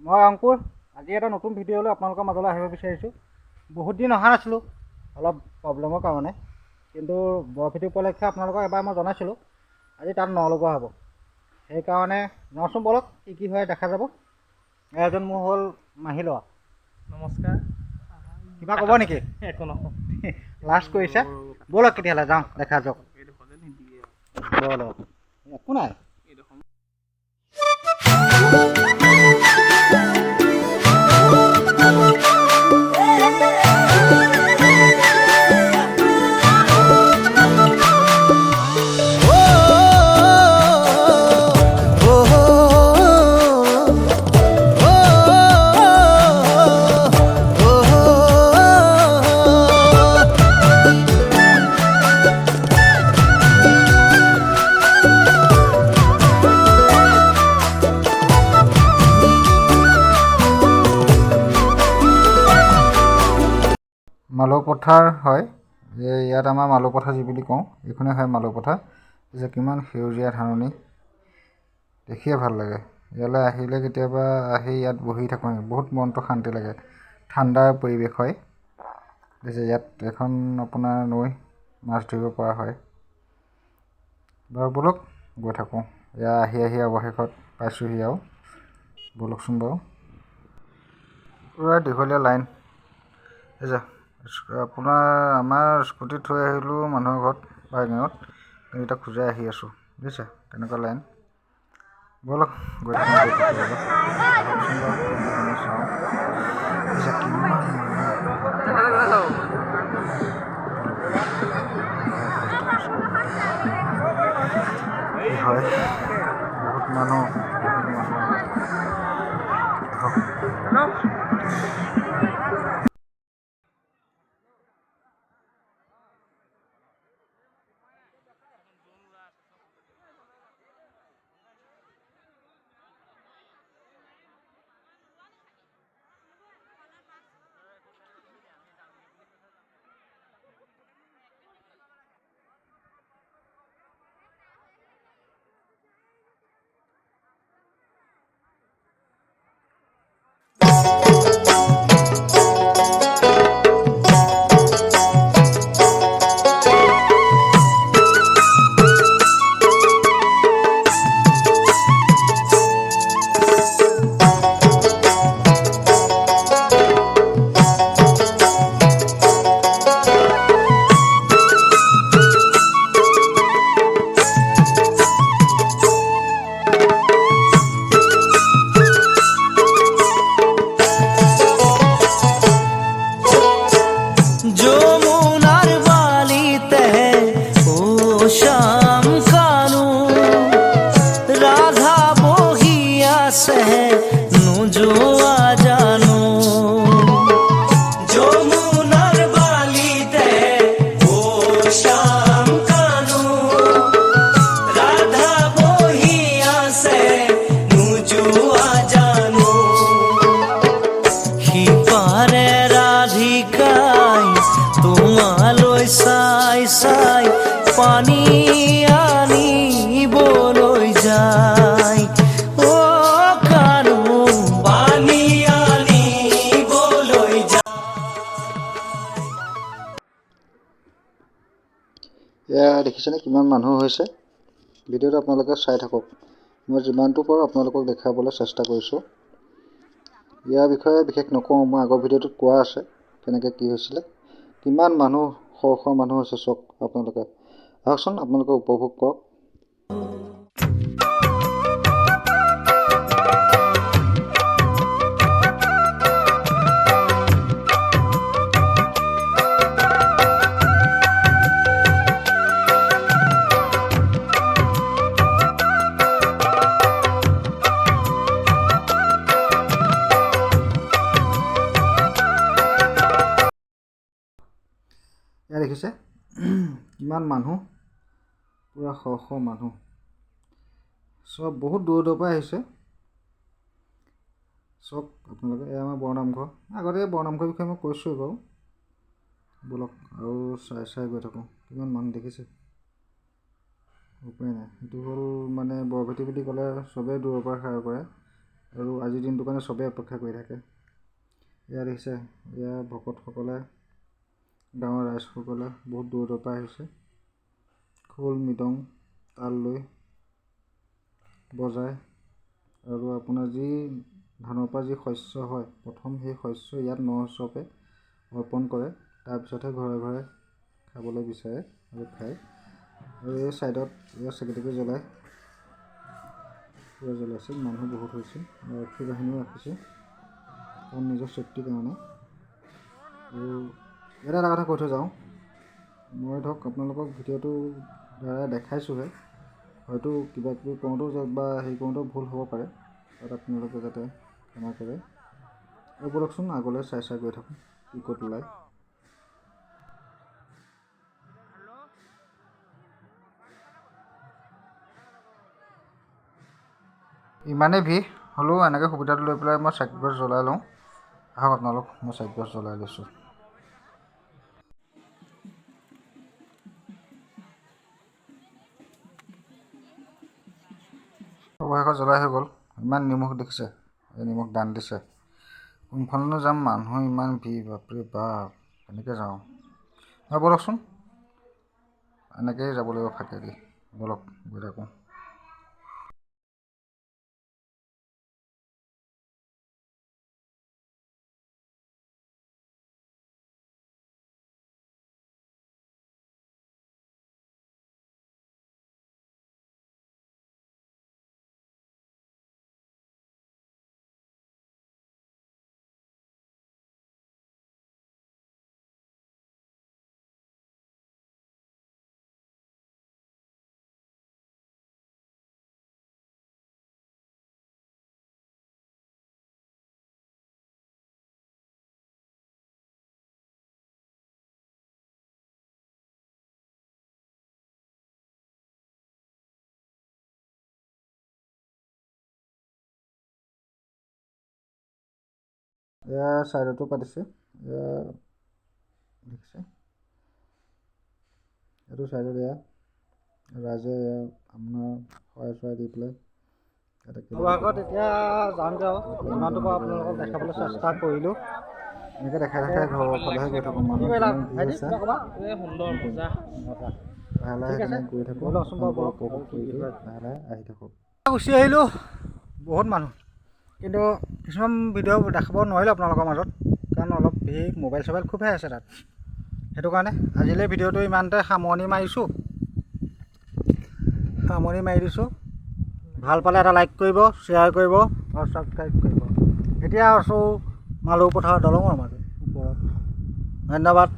মই অংকুৰ আজি এটা নতুন ভিডিঅ'লৈ আপোনালোকৰ মাজলৈ আহিব বিচাৰিছোঁ। বহুত দিন অহা নাছিলোঁ অলপ প্ৰব্লেমৰ কাৰণে, কিন্তু বৰফেতি উপলক্ষে আপোনালোকক এবাৰ মই জনাইছিলোঁ। আজি তাত নলগোৱা হ'ব, সেইকাৰণে যাওঁচোন বলক, কি হয় দেখা যাব। এজন মোৰ হ'ল মাহী ল'ৰা। নমস্কাৰ। কিবা ক'ব নেকি? একো নকওঁ। লাষ্ট কৰিছে, বলক কেতিয়াহ'লে যাওঁ, দেখা যাওক। বলক, একো নাই। মালৌ পথাৰ হয়, ইয়াত আমাৰ মালৌ পথাৰ যি বুলি কওঁ, এইখনে হয় মালৌ পথাৰ। যে কিমান সেউজীয়া ধাননি, দেখিয়ে ভাল লাগে। ইয়ালৈ আহিলে কেতিয়াবা আহি ইয়াত বহি থাকোঁ, বহুত মনটো শান্তি লাগে, ঠাণ্ডাৰ পৰিৱেশ হয়। ইয়াত এখন আপোনাৰ নৈ, মাছ ধৰিব পৰা হয়। বাৰু বলক গৈ থাকোঁ, এয়া আহি অৱশেষত পাইছোঁহি আৰু। বলকচোন বাৰু, পূৰা দীঘলীয়া লাইন। আপোনাৰ আমাৰ স্কুটি থৈ আহিলোঁ মানুহৰ ঘৰত বা গাঁৱত, কিন্তু এতিয়া খোজাই আহি আছোঁ, বুজিছে কেনেকুৱা লাইন। বলক গৈ থাকোঁ, আহকচোন বাৰু চাওঁ কিমান কি হয়। বহুত মানুহ যমুনার বালিতে ও শ্যাম কানু রাধা বহিয়াছে নুজোয়া জানো। যমুনার বালিতে ও শ্যাম কানু রাধা বহিয়াছে নুজোয়া জানো। সিপারে রাধিকাই তোমালৈ চাই চাই পানী আনিবলৈ যায়, অ কানু পানী আনিবলৈ যায়। এয়া দেখিছেনে কিমান মানুহ হৈছে। ভিডিঅ'টো আপোনালোকে চাই থাকক, মই যিমানটো পাৰোঁ আপোনালোকক দেখাবলৈ চেষ্টা কৰিছোঁ। ইয়াৰ বিষয়ে বিশেষ নকওঁ, মই আগৰ ভিডিঅ'টোত কোৱা আছে কেনেকৈ কি হৈছিলে। কিমান মানুহ, শ মানুহ হৈছে চাওক আপোনালোকে। আহকচোন আপোনালোকে উপভোগ কৰক। এয়া দেখিছে কিমান মানুহ, পূৰা শ মানুহ, চব বহুত দূৰৰ পৰা আহিছে। চাওক আপোনালোকে, এয়া আমাৰ বৰনামঘৰ। আগতে বৰনামঘৰৰ বিষয়ে মই কৈছোঁৱেই বাৰু। বলক আৰু চাই গৈ থাকোঁ, কিমান মানুহ দেখিছে। উপায় নাই, এইটো হ'ল মানে বৰভেটি বুলি ক'লে চবেই দূৰৰ পৰা সেৱা কৰে। আৰু আজিৰ দিনটোৰ কাৰণে চবেই অপেক্ষা কৰি থাকে। এয়া দেখিছে, এয়া ভকতসকলে, গাঁৱৰ ৰাইজসকলে বহুত দূৰৰ দূৰৰ পৰা আহিছে। খোল মৃদং তাল লৈ বজায়। আৰু আপোনাৰ যি ধানৰ পৰা যি শস্য হয়, প্ৰথম সেই শস্য ইয়াত ন হিচাপে অৰ্পণ কৰে, তাৰপিছতহে ঘৰে ঘৰে খাবলৈ বিচাৰে আৰু খায়। আৰু এই ছাইডত ইয়াৰ চাকি জ্বলায়, পূৰা জ্বলাইছে। মানুহ বহুত হৈছে, আৰক্ষী বাহিনীও ৰাখিছে কাৰণ নিজৰ চেফটিৰ কাৰণে। আৰু ইয়াত এটা কথা কৈ থৈ যাওঁ, মই ধৰক আপোনালোকক ভিডিঅ'টোৰ দ্বাৰা দেখাইছোঁহে, হয়তো কিবা কিবি কৰোঁতেও বা হেৰি কৰোঁতেও ভুল হ'ব পাৰে, তাত আপোনালোকে যাতে ক্ষমা কৰে। আৰু ব'লকচোন আগলৈ চাই গৈ থাকোঁ কি ক'ত ওলায়। ইমানেই ভিৰ হ'লেও এনেকৈ সুবিধাটো লৈ পেলাই মই চাকিগছ জ্বলাই লওঁ। আহক আপোনালোক, মই চাকিগছ জ্বলাই লৈছোঁ। অৱশেষত জ্বলাই হৈ গ'ল। ইমান নিমখ দেখিছে, এই নিমখ দান দিছে। কোনফালেনো যাম, মানুহ ইমান ভিৰ, বাপৰে বাপ, কেনেকৈ যাওঁ। হয় ব'লকচোন, এনেকৈয়ে যাব লাগিব ফাকেদি, ব'লক গৈ থাকোঁ। এয়া ছাইডতো পাতিছে, এয়া দেখিছে, এইটো ছাইডত এয়া ৰাইজে আপোনাৰ শৰাই দি পেলাই আগত এতিয়া যাওঁগৈ আৰু যিমানটো পাৰোঁ আপোনালোকক দেখাবলৈ চেষ্টা কৰিলোঁ। এনেকৈ দেখাই ঘৰৰ ফালেহে গৈ থাকোঁ। মানুহ কিমান ভিৰ হৈছে, লাহে লাহে সেইকাৰণে গৈ থাকোঁ। উপভোগ কৰি লাহে লাহে আহি থাকোঁ। গুচি আহিলোঁ, বহুত মানুহ, কিন্তু কিছুমান ভিডিঅ' দেখাব নোৱাৰিলোঁ আপোনালোকৰ মাজত, কাৰণ অলপ ভিৰ, মোবাইল চবাইল খুবহে আছে তাত। সেইটো কাৰণে আজিলৈ ভিডিঅ'টো ইমানতে সামৰণি মাৰিছোঁ, দিছোঁ। ভাল পালে এটা লাইক কৰিব, শ্বেয়াৰ কৰিব আৰু ছাবস্ক্ৰাইব কৰিব। এতিয়া আছোঁ মালৌ পথাৰৰ দলঙৰ মাজত ওপৰত। ধন্যবাদ।